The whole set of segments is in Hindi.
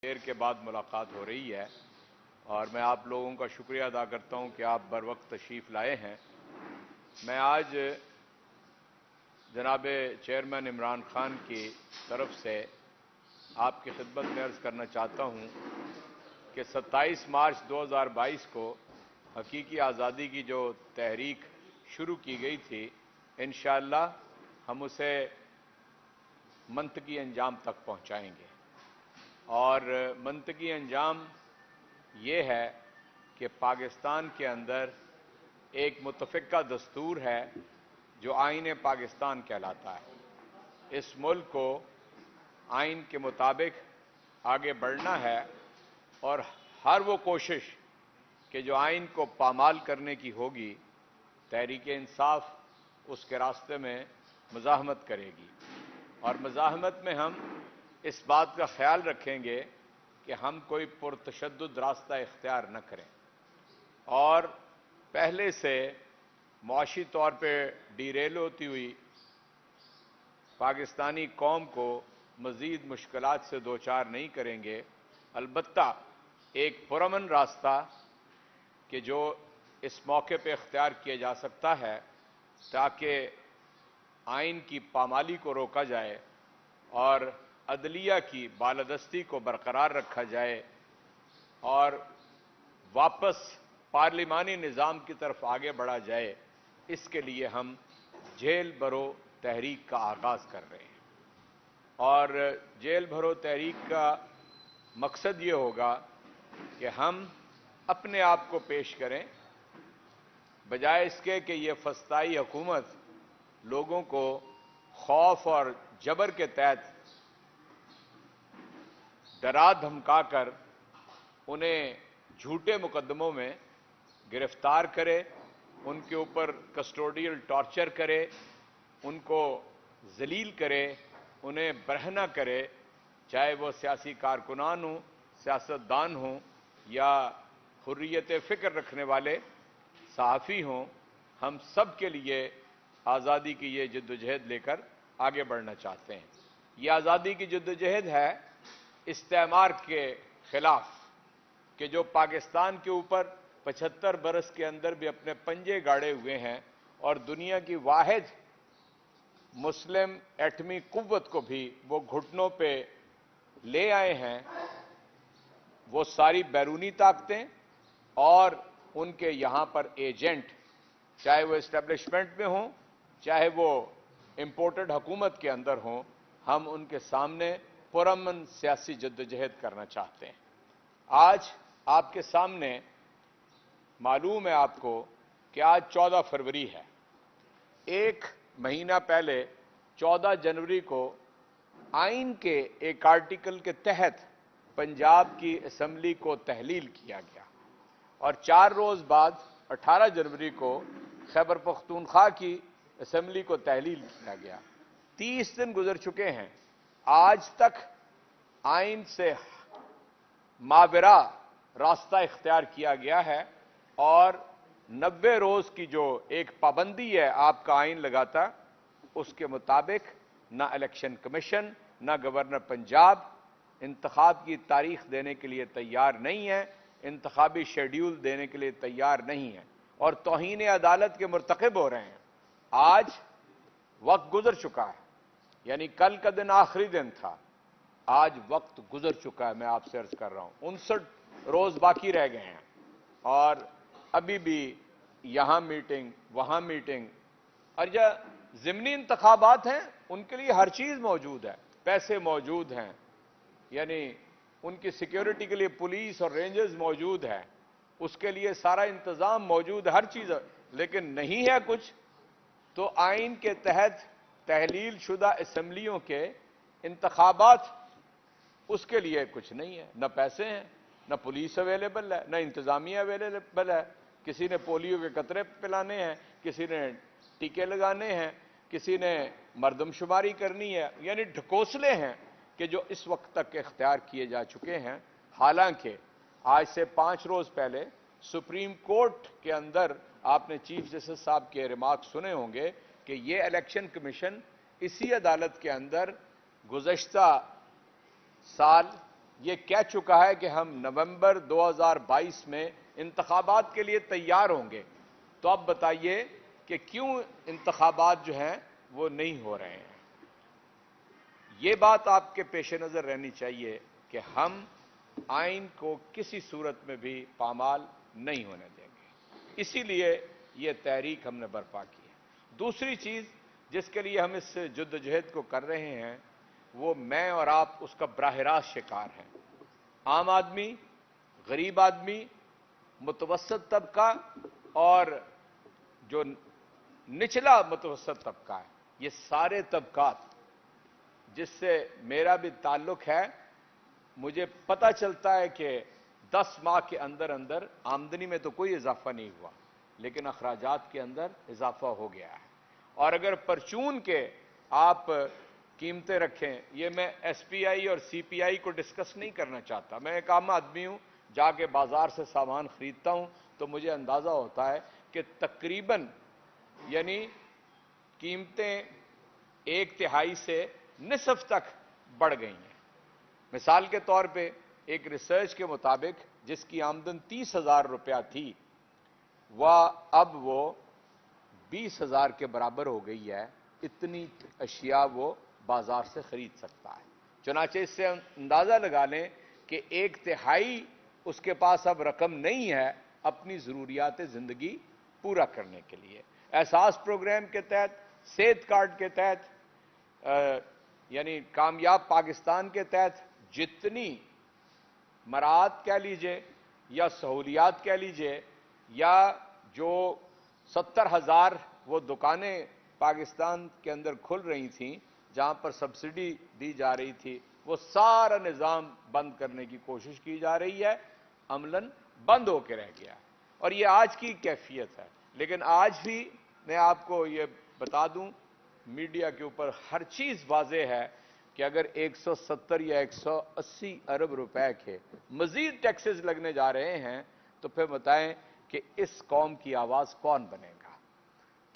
देर के बाद मुलाकात हो रही है और मैं आप लोगों का शुक्रिया अदा करता हूं कि आप बर वक्त तशरीफ़ लाए हैं। मैं आज जनाब चेयरमैन इमरान खान की तरफ से आपकी खिदमत में अर्ज़ करना चाहता हूं कि 27 मार्च 2022 को हकीकी आज़ादी की जो तहरीक शुरू की गई थी, इंशाअल्लाह हम उसे मंतकी अंजाम तक पहुंचाएंगे। और मंतकी अंजाम ये है कि पाकिस्तान के अंदर एक मुतफ़िक़ा दस्तूर है जो आईन पाकिस्तान कहलाता है। इस मुल्क को आइन के मुताबिक आगे बढ़ना है और हर वो कोशिश कि जो आइन को पामाल करने की होगी, तहरीक इंसाफ उसके रास्ते में मुज़ाहमत करेगी। और मुज़ाहमत में हम इस बात का ख्याल रखेंगे कि हम कोई पुरतशद्दुद रास्ता इख्तियार न करें और पहले से मुआशी तौर पे डीरेल होती हुई पाकिस्तानी कौम को मज़ीद मुश्किलात से दो चार नहीं करेंगे। अलबत्ता एक पुरअमन रास्ता कि जो इस मौके पे इख्तियार किया जा सकता है ताकि आइन की पामाली को रोका जाए और अदलिया की बालादस्ती को बरकरार रखा जाए और वापस पार्लिमानी निज़ाम की तरफ आगे बढ़ा जाए, इसके लिए हम जेल भरो तहरीक का आगाज़ कर रहे हैं। और जेल भरो तहरीक का मकसद ये होगा कि हम अपने आप को पेश करें, बजाय इसके कि ये फस्ताई हुकूमत लोगों को खौफ और जबर के तहत डरा धमकाकर उन्हें झूठे मुकदमों में गिरफ्तार करे, उनके ऊपर कस्टोडियल टॉर्चर करे, उनको जलील करे, उन्हें बरहना करे, चाहे वो सियासी कारकुनान हों, सियासतदान हों या हुर्रियत फ़िक्र रखने वाले सहाफ़ी हों। हम सब के लिए आज़ादी की ये जद्दोजहद लेकर आगे बढ़ना चाहते हैं। ये आज़ादी की जद्दोजहद है इस्तेमार के खिलाफ कि जो पाकिस्तान के ऊपर 75 बरस के अंदर भी अपने पंजे गाड़े हुए हैं और दुनिया की वाहिद मुस्लिम एटमी कुव्वत को भी वो घुटनों पे ले आए हैं। वो सारी बैरूनी ताकतें और उनके यहां पर एजेंट, चाहे वो इस्टेब्लिशमेंट में हों, चाहे वो इंपोर्टेड हुकूमत के अंदर हों, हम उनके सामने पुरअमन सियासी जद्दोजहद करना चाहते हैं। आज आपके सामने मालूम है आपको कि आज 14 फरवरी है। एक महीना पहले 14 जनवरी को आइन के एक आर्टिकल के तहत पंजाब की असेंबली को तहलील किया गया और 4 रोज बाद 18 जनवरी को खैबर पख्तूनख्वा की असेंबली को तहलील किया गया। 30 दिन गुजर चुके हैं। आज तक आइन से माविरा रास्ता इख्तियार किया गया है और 90 रोज की जो एक पाबंदी है आपका आइन लगाता, उसके मुताबिक ना इलेक्शन कमीशन ना गवर्नर पंजाब इंतखाब की तारीख देने के लिए तैयार नहीं है, इंतखाबी शेड्यूल देने के लिए तैयार नहीं है और तौहीन अदालत के मुर्तकिब हो रहे हैं। आज वक्त गुजर चुका है, यानी कल का दिन आखिरी दिन था, आज वक्त गुजर चुका है। मैं आपसे अर्ज कर रहा हूं 59 रोज बाकी रह गए हैं और अभी भी यहां मीटिंग वहां मीटिंग। और जो ज़िमनी इंतखाबात हैं उनके लिए हर चीज मौजूद है, पैसे मौजूद हैं, यानी उनकी सिक्योरिटी के लिए पुलिस और रेंजर्स मौजूद है, उसके लिए सारा इंतजाम मौजूद है, हर चीज, लेकिन नहीं है कुछ। तो आइन के तहत तहलील शुदा असेंबलियों के इंतखाबात, उसके लिए कुछ नहीं है, न पैसे हैं, न पुलिस अवेलेबल है, न इंतजामिया अवेलेबल है। किसी ने पोलियो के कतरे पिलाने हैं, किसी ने टीके लगाने हैं, किसी ने मरदमशुमारी करनी है, यानी ढकोसले हैं कि जो इस वक्त तक इख्तियार किए जा चुके हैं। हालांकि आज से 5 रोज पहले सुप्रीम कोर्ट के अंदर आपने चीफ जस्टिस साहब के रिमार्क सुने होंगे कि ये इलेक्शन कमीशन इसी अदालत के अंदर गुज़श्ता साल ये कह चुका है कि हम नवंबर 2022 में इंतखाबात के लिए तैयार होंगे। तो अब बताइए कि क्यों इंतखाबात जो हैं वो नहीं हो रहे हैं। ये बात आपके पेश नज़र रहनी चाहिए कि हम आइन को किसी सूरत में भी पामाल नहीं होने देंगे। इसीलिए ये तहरीक हमने बर्पा की है। दूसरी चीज़ जिसके लिए हम इस जद्दोजहद को कर रहे हैं, वो मैं और आप उसका बराह रास्त शिकार हैं। आम आदमी, गरीब आदमी, मुतवस्सत तबका और जो निचला मुतवस्सत तबका है, ये सारे तबकात जिससे मेरा भी ताल्लुक है, मुझे पता चलता है कि 10 माह के अंदर अंदर आमदनी में तो कोई इजाफा नहीं हुआ, लेकिन अखराजात के अंदर इजाफा हो गया है। और अगर परचून के आप कीमतें रखें, ये मैं एसपीआई और सीपीआई को डिस्कस नहीं करना चाहता, मैं एक आम आदमी हूं, जाके बाजार से सामान खरीदता हूं, तो मुझे अंदाजा होता है कि तकरीबन यानी कीमतें 1/3 से निसफ तक बढ़ गई हैं। मिसाल के तौर पे एक रिसर्च के मुताबिक जिसकी आमदन 30,000 रुपया थी, वह अब वो 20,000 के बराबर हो गई है। इतनी अशिया वो बाजार से खरीद सकता है। चुनाचे इससे अंदाजा लगा लें कि 1/3 उसके पास अब रकम नहीं है अपनी जरूरियात जिंदगी पूरा करने के लिए। एहसास प्रोग्राम के तहत, सेहत कार्ड के तहत, यानी कामयाब पाकिस्तान के तहत जितनी मराहत कह लीजिए या सहूलियात कह लीजिए, या जो 70,000 वो दुकानें पाकिस्तान के अंदर खुल रही थीं जहां पर सब्सिडी दी जा रही थी, वो सारा निज़ाम बंद करने की कोशिश की जा रही है, अमलन बंद होकर रह गया। और ये आज की कैफियत है। लेकिन आज भी मैं आपको ये बता दूं, मीडिया के ऊपर हर चीज वाज़ेह है कि अगर 170 या 180 अरब रुपए के मजीद टैक्सेस लगने जा रहे हैं, तो फिर बताएं कि इस कौम की आवाज कौन बनेगा?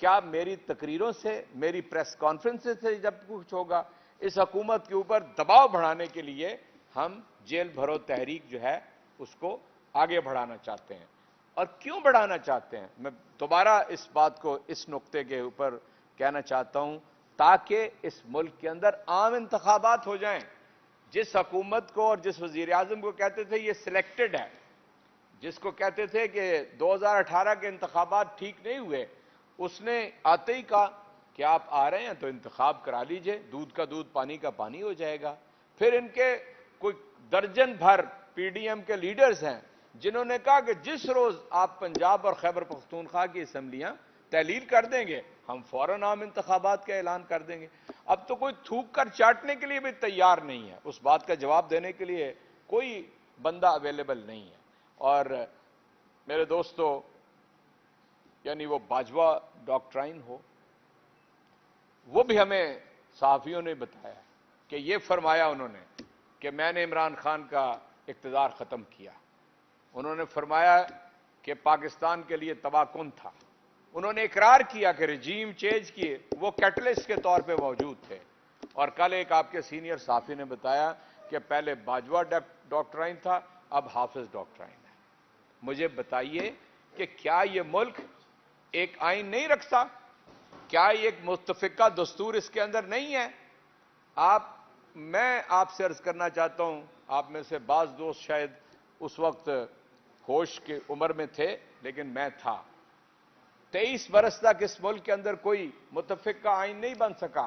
क्या मेरी तकरीरों से, मेरी प्रेस कॉन्फ्रेंस से जब कुछ होगा? इस हुकूमत के ऊपर दबाव बढ़ाने के लिए हम जेल भरो तहरीक जो है उसको आगे बढ़ाना चाहते हैं। और क्यों बढ़ाना चाहते हैं, मैं दोबारा इस बात को, इस नुक्ते के ऊपर कहना चाहता हूं, ताकि इस मुल्क के अंदर आम इंतखाबात हो जाएं। जिस हुकूमत को और जिस वजीर आजम को कहते थे ये सिलेक्टेड है, जिसको कहते थे कि 2018 के इंतखाबात ठीक नहीं हुए, उसने आते ही कहा कि आप आ रहे हैं तो इंतखाब करा लीजिए, दूध का दूध पानी का पानी हो जाएगा। फिर इनके कोई दर्जन भर पीडीएम के लीडर्स हैं जिन्होंने कहा कि जिस रोज आप पंजाब और खैबर पख्तूनख्वा की असम्बलियां तहलील कर देंगे, हम फौरन आम इंतखाबात का ऐलान कर देंगे। अब तो कोई थूक कर चाटने के लिए भी तैयार नहीं है, उस बात का जवाब देने के लिए कोई बंदा अवेलेबल नहीं है। और मेरे दोस्तों, यानी वो बाजवा डॉक्ट्राइन हो, वो भी हमें सहाफियों ने बताया कि ये फरमाया उन्होंने कि मैंने इमरान खान का इक़्तिदार खत्म किया। उन्होंने फरमाया कि पाकिस्तान के लिए तबाहकुन था। उन्होंने इकरार किया कि रजीम चेंज किए वो कैटलिस्ट के तौर पे मौजूद थे। और कल एक आपके सीनियर साफी ने बताया कि पहले बाजवा डॉक्ट्राइन था, अब हाफिज डॉक्ट्राइन है। मुझे बताइए कि क्या ये मुल्क एक आइन नहीं रखता? क्या एक मुत्तफिका दस्तूर इसके अंदर नहीं है? मैं आपसे अर्ज करना चाहता हूं, आप में से बाज दोस्त शायद उस वक्त होश की उम्र में थे, लेकिन मैं था। 23 बरस तक इस मुल्क के अंदर कोई मुत्तफिका आइन नहीं बन सका।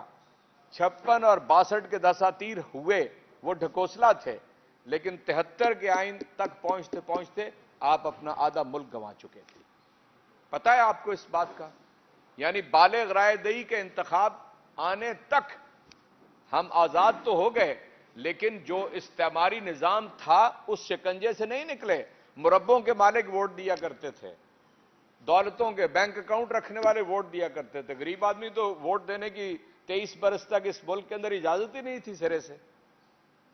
56 और 62 के दसातीर हुए, वो ढकोसला थे, लेकिन 73 के आइन तक पहुंचते पहुंचते आप अपना आधा मुल्क गंवा चुके थे। पता है आपको इस बात का? यानी बालिग राय दही के इंतखाब आने तक हम आजाद तो हो गए, लेकिन जो इस्तेमारी निजाम था उस शिकंजे से नहीं निकले। मुरब्बों के मालिक वोट दिया करते थे, दौलतों के बैंक अकाउंट रखने वाले वोट दिया करते थे। गरीब आदमी तो वोट देने की 23 बरस तक इस मुल्क के अंदर इजाजत ही नहीं थी सिरे से।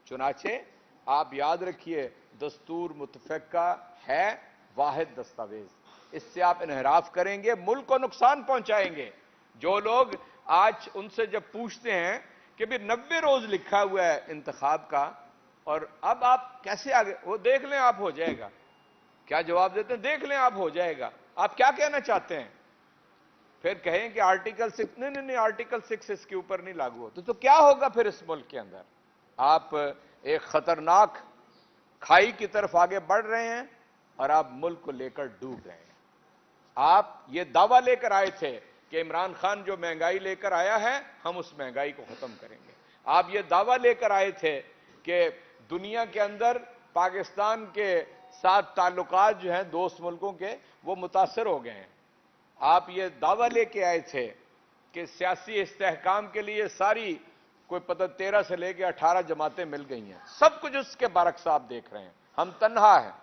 चुनाचे आप याद रखिए, दस्तूर मुतफक्का है वाहिद दस्तावेज, इससे आप इनहराफ करेंगे, मुल्क को नुकसान पहुंचाएंगे। जो लोग आज उनसे जब पूछते हैं कि भी 90 रोज लिखा हुआ है इंतखाब का और अब आप कैसे आगे, वो देख लें आप हो जाएगा। क्या जवाब देते हैं? देख लें आप हो जाएगा। आप क्या कहना चाहते हैं? फिर कहें कि आर्टिकल 6, नहीं नहीं नहीं, आर्टिकल 6 इसके ऊपर नहीं लागू होता। तो क्या होगा फिर इस मुल्क के अंदर? आप एक खतरनाक खाई की तरफ आगे बढ़ रहे हैं और आप मुल्क को लेकर डूब रहे हैं। आप ये दावा लेकर आए थे कि इमरान खान जो महंगाई लेकर आया है हम उस महंगाई को खत्म करेंगे। आप ये दावा लेकर आए थे कि दुनिया के अंदर पाकिस्तान के साथ ताल्लुकात जो हैं दोस्त मुल्कों के वो मुतासर हो गए हैं। आप ये दावा लेके आए थे कि सियासी इस्तेहकाम के लिए सारी कोई पता 13 से लेकर 18 जमातें मिल गई हैं। सब कुछ उसके बरक्स आप देख रहे हैं। हम तन्हा हैं।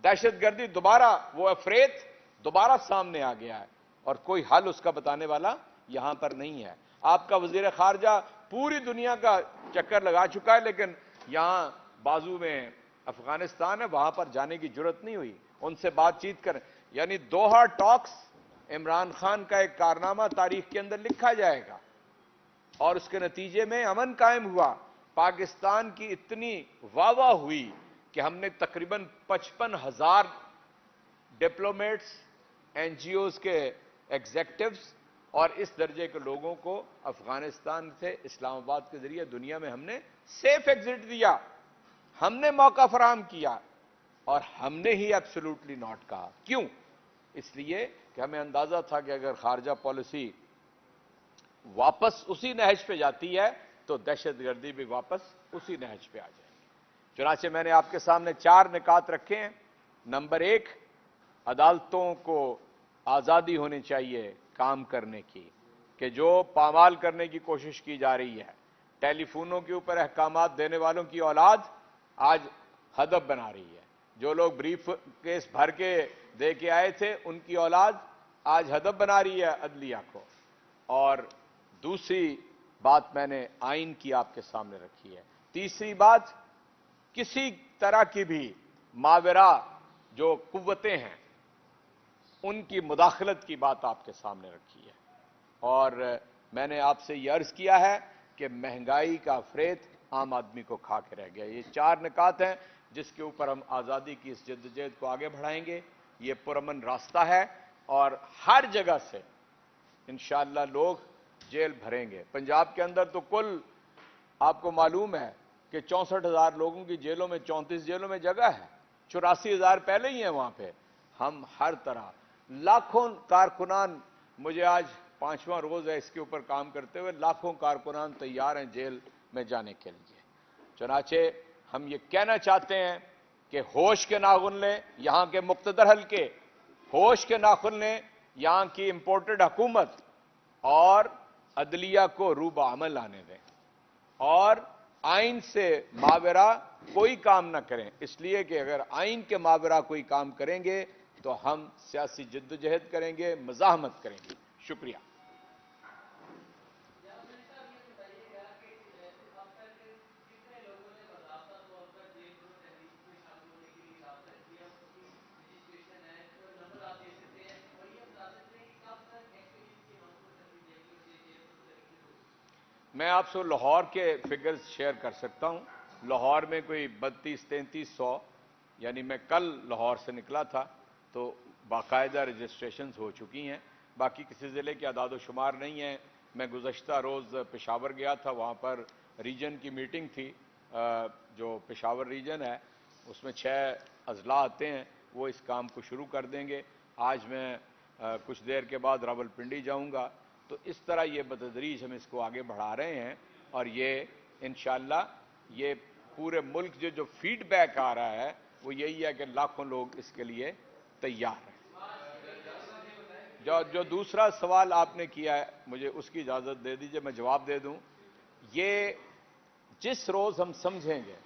दहशतगर्दी दोबारा, वो अफरेत दोबारा सामने आ गया है और कोई हल उसका बताने वाला यहां पर नहीं है। आपका वजीर खारजा पूरी दुनिया का चक्कर लगा चुका है, लेकिन यहां बाजू में अफगानिस्तान है, वहां पर जाने की जरूरत नहीं हुई। उनसे बातचीत करें, यानी दोहा टॉक्स इमरान खान का एक कारनामा तारीख के अंदर लिखा जाएगा और उसके नतीजे में अमन कायम हुआ। पाकिस्तान की इतनी वाहवाह हुई कि हमने तकरीबन 55,000 डिप्लोमेट्स, एनजीओज के एग्जेक्टिव्स और इस दर्जे के लोगों को अफगानिस्तान से इस्लामाबाद के जरिए दुनिया में हमने सेफ एग्जिट दिया। हमने मौका फराहम किया और हमने ही एब्सोल्युटली नॉट कहा। क्यों? इसलिए कि हमें अंदाजा था कि अगर खारजा पॉलिसी वापस उसी नहज पे जाती है तो दहशतगर्दी भी वापस उसी नहज पे आ जाएगी। चुनाचे मैंने आपके सामने 4 निकात रखे हैं। नंबर 1, अदालतों को आजादी होनी चाहिए काम करने की, कि जो पामाल करने की कोशिश की जा रही है। टेलीफोनों के ऊपर अहकामात देने वालों की औलाद आज हदफ बना रही है। जो लोग ब्रीफ केस भर के दे के आए थे उनकी औलाद आज हदफ बना रही है अदलिया को। और दूसरी बात मैंने आइन की आपके सामने रखी है। तीसरी बात, किसी तरह की भी मावरा जो कुव्वतें हैं उनकी मुदाखलत की बात आपके सामने रखी है। और मैंने आपसे यह अर्ज किया है कि महंगाई का फरेत आम आदमी को खा के रह गया। ये 4 निकात हैं जिसके ऊपर हम आज़ादी की इस जद्दोजहद को आगे बढ़ाएंगे। ये पुरअमन रास्ता है और हर जगह से इंशाअल्लाह लोग जेल भरेंगे। पंजाब के अंदर तो कुल आपको मालूम है कि 64,000 लोगों की जेलों में, 34 जेलों में जगह है। 84,000 पहले ही हैं वहां पे। हम हर तरह लाखों कारकुनान, मुझे आज 5वां रोज है इसके ऊपर काम करते हुए, लाखों कारकुनान तैयार हैं जेल में जाने के लिए। चुनाचे हम ये कहना चाहते हैं कि होश के नाखून लें यहां के मुक्तदर हल्के, होश के नाखून लें यहां की इंपोर्टेड हुकूमत और अदलिया को रूबा अमल आने दें और आइन से मावरा कोई काम ना करें। इसलिए कि अगर आइन के मावरा कोई काम करेंगे तो हम सियासी जद्दोजहद करेंगे, मज़ाहमत करेंगे। शुक्रिया। मैं आपसे लाहौर के फिगर्स शेयर कर सकता हूं। लाहौर में कोई 32-3300, यानी मैं कल लाहौर से निकला था तो बाकायदा रजिस्ट्रेशन हो चुकी हैं। बाकी किसी ज़िले की आदाद शुमार नहीं है। मैं गुज़श्ता रोज़ पेशावर गया था, वहाँ पर रीजन की मीटिंग थी। जो पेशावर रीजन है उसमें 6 अजला आते हैं, वो इस काम को शुरू कर देंगे। आज मैं कुछ देर के बाद रावलपिंडी जाऊँगा। तो इस तरह ये बतदरीज हम इसको आगे बढ़ा रहे हैं और ये इंशाअल्लाह ये पूरे मुल्क जो फीडबैक आ रहा है वो यही है कि लाखों लोग इसके लिए तैयार हैं। जो दूसरा सवाल आपने किया है मुझे उसकी इजाज़त दे दीजिए, मैं जवाब दे दूं। ये जिस रोज़ हम समझेंगे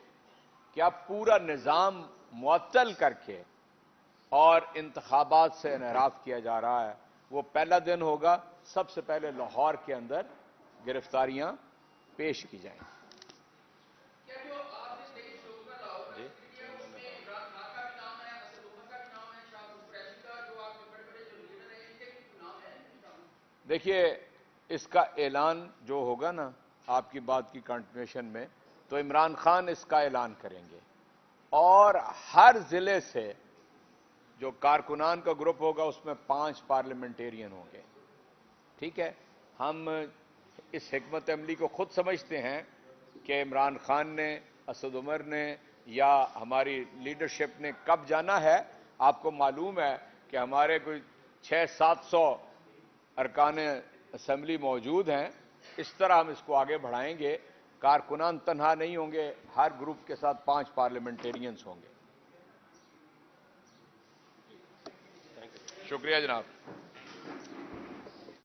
कि अब पूरा निज़ाम मुअत्तल करके और इंतखाबात से इनहराफ किया जा रहा है, वो पहला दिन होगा। सबसे पहले लाहौर के अंदर गिरफ्तारियां पेश की जाएंगी। देखिए, इसका ऐलान जो होगा ना आपकी बात की कंटिन्यूएशन में, तो इमरान खान इसका ऐलान करेंगे और हर जिले से जो कारकुनान का ग्रुप होगा उसमें 5 पार्लियामेंटेरियन होंगे। ठीक है, हम इस हिकमत अमली को खुद समझते हैं कि इमरान खान ने, असद उमर ने या हमारी लीडरशिप ने कब जाना है। आपको मालूम है कि हमारे कोई 600-700 अरकान असम्बली मौजूद हैं। इस तरह हम इसको आगे बढ़ाएंगे। कारकुनान तन्हा नहीं होंगे, हर ग्रुप के साथ 5 पार्लियामेंटेरियंस होंगे। शुक्रिया जनाब।